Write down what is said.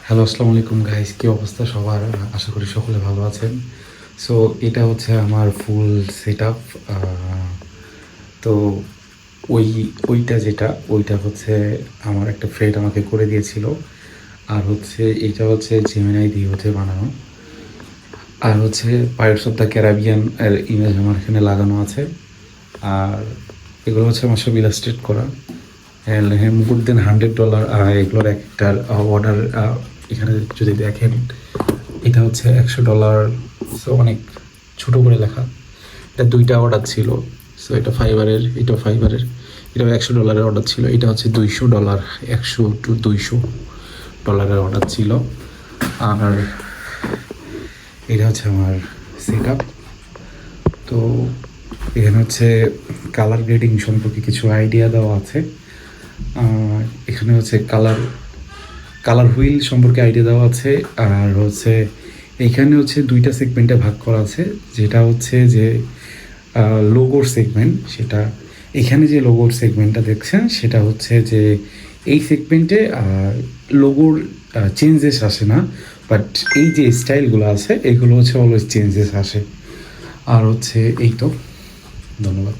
Hello, আসসালামু আলাইকুম guys. কী অবস্থা সবার? আশা করি সকলে ভালো আছেন। সো এটা হচ্ছে আমার ফুল সেট আপ। তো ওই ওইটা হচ্ছে আমার একটা ফ্রেন্ড আমাকে করে দিয়েছিল। আর হচ্ছে এইটা হচ্ছে জেমিনাই দিয়ে হচ্ছে বানানো। আর হচ্ছে পাইরেটস অফ দ্য ক্যারিবিয়ান এর ইমেজ আমার এখানে লাগানো আছে। আর এগুলো হচ্ছে আমার সব ইলাস্ট্রেট করা। মোর দেন $100 এগুলোর একটার অর্ডার। এখানে যদি দেখেন, এটা হচ্ছে $100। সো অনেক ছোট করে লেখা। এটা দুইটা অর্ডার ছিল। সো এটা ফাইবারের, এটা ফাইবারের। এটা $100 অর্ডার ছিল। এটা হচ্ছে $200, 100 to $200 অর্ডার ছিল। আর এটা হচ্ছে আমার সেট আপ। তো এখানে হচ্ছে কালার গ্রেডিং সম্পর্কে কিছু আইডিয়া দেওয়া আছে। এখানে হচ্ছে কালার হুইল সম্পর্কে আইডিয়া দেওয়া আছে। আর হচ্ছে এইখানে হচ্ছে দুইটা সেগমেন্টে ভাগ করা আছে। যেটা হচ্ছে যে লোগোর সেগমেন্ট, সেটা এখানে যে লোগোর সেগমেন্টটা দেখছেন সেটা হচ্ছে যে এই সেগমেন্টে লোগোর চেঞ্জেস আসে না, বাট এই যে স্টাইলগুলো আছে এগুলো হচ্ছে অলওয়েজ চেঞ্জেস আসে। আর হচ্ছে এই তো, ধন্যবাদ।